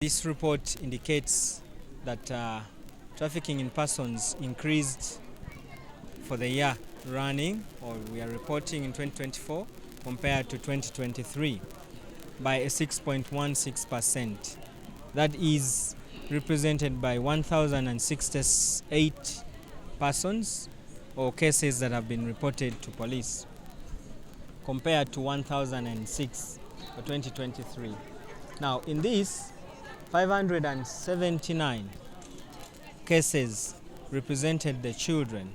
This report indicates that trafficking in persons increased for the year running, or we are reporting in 2024 compared to 2023 by a 6.16%. That is represented by 1,068 persons or cases that have been reported to police compared to 1,006 for 2023. Now, in this, 579 cases represented the children,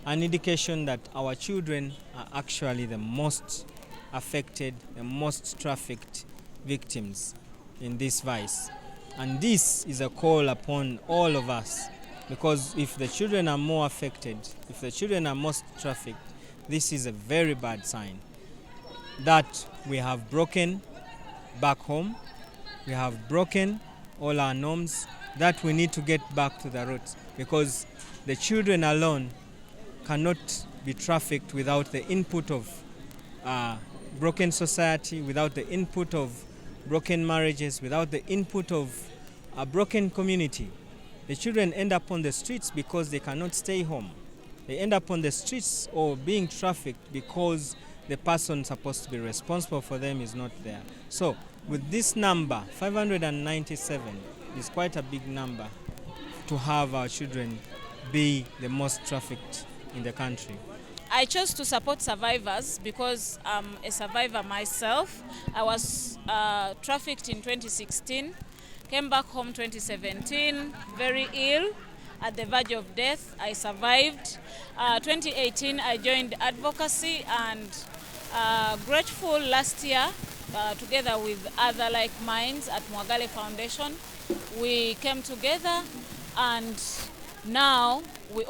an indication that our children are actually the most affected, the most trafficked victims in this vice. And this is a call upon all of us, because if the children are more affected, if the children are most trafficked, this is a very bad sign that we have broken back home, we have broken all our norms, that we need to get back to the roots, because the children alone cannot be trafficked without the input of broken society, without the input of broken marriages, without the input of a broken community. The children end up on the streets because they cannot stay home. They end up on the streets or being trafficked because the person supposed to be responsible for them is not there. So with this number, 597 is quite a big number to have our children be the most trafficked in the country. I chose to support survivors because I'm a survivor myself. I was trafficked in 2016, came back home 2017, very ill, at the verge of death. I survived. 2018, I joined advocacy, and grateful last year, together with other like minds at Mwagale Foundation, we came together, and now we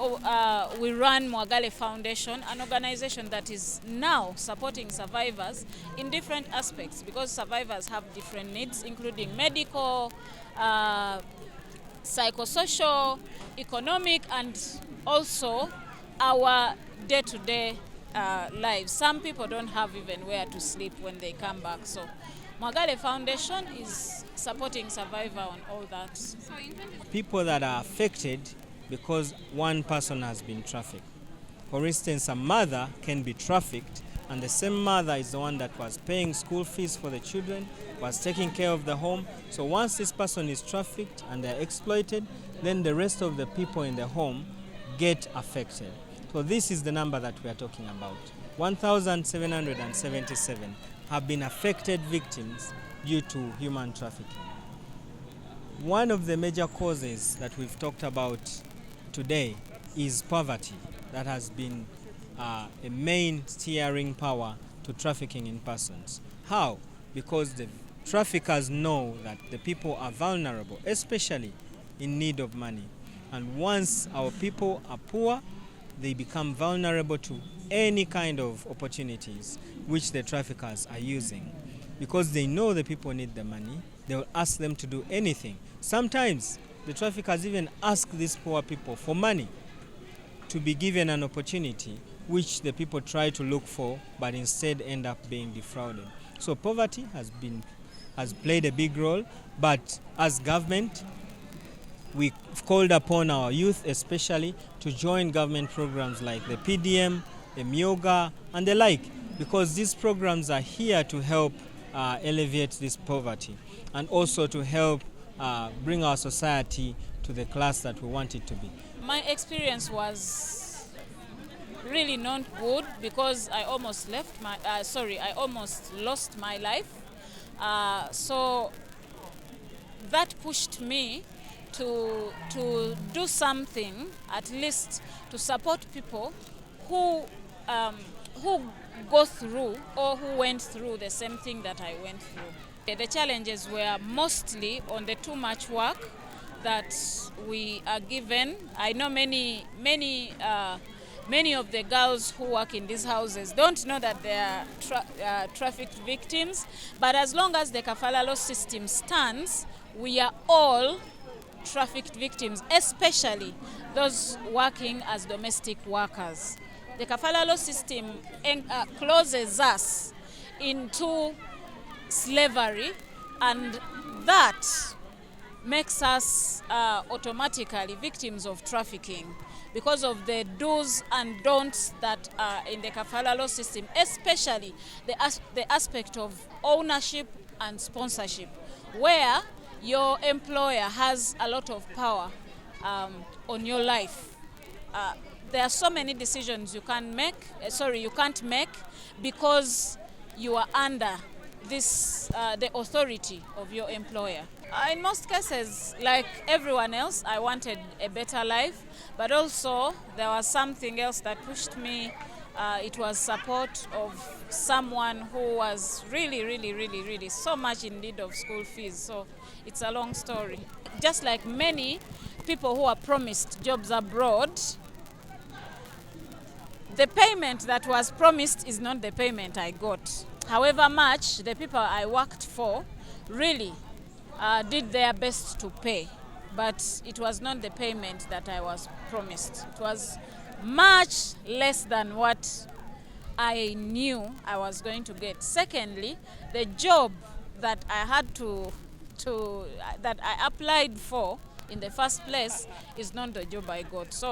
run Mwagale Foundation, an organization that is now supporting survivors in different aspects, because survivors have different needs, including medical, psychosocial, economic, and also our day-to-day lives. Some people don't have even where to sleep when they come back. So Mwagale Foundation is supporting survivor on all that. People that are affected because one person has been trafficked. For instance, a mother can be trafficked, and the same mother is the one that was paying school fees for the children, was taking care of the home. So once this person is trafficked and they're exploited, then the rest of the people in the home get affected. So this is the number that we are talking about. 1,777 have been affected victims due to human trafficking. One of the major causes that we've talked about today is poverty. That has been a main steering power to trafficking in persons. How? Because the traffickers know that the people are vulnerable, especially in need of money. And once our people are poor, they become vulnerable to any kind of opportunities which the traffickers are using. Because they know the people need the money, they will ask them to do anything. Sometimes the traffickers even ask these poor people for money to be given an opportunity which the people try to look for, but instead end up being defrauded. So poverty has played a big role, but as government, we've called upon our youth especially to join government programs like the PDM, the Myoga, and the like, because these programs are here to help alleviate this poverty and also to help bring our society to the class that we want it to be. My experience was really not good because I almost lost my life. So that pushed me to do something, at least to support people who go through or who went through the same thing that I went through. The challenges were mostly on the too much work that we are given. I know many of the girls who work in these houses don't know that they are trafficked victims, but as long as the kafala law system stands, we are all trafficked victims, especially those working as domestic workers. The kafala law system closes us into slavery, and that makes us automatically victims of trafficking because of the do's and don'ts that are in the kafala law system, especially the aspect of ownership and sponsorship, where your employer has a lot of power on your life. There are so many decisions you can't make because you are under the authority of your employer. In most cases, like everyone else, I wanted a better life, but also there was something else that pushed me. It was support of someone who was really so much in need of school fees. So it's a long story. Just like many people who are promised jobs abroad, the payment that was promised is not the payment I got. However much the people I worked for really did their best to pay, but it was not the payment that I was promised. It was much less than what I knew I was going to get. Secondly, the job that I had that I applied for in the first place is not the job I got. So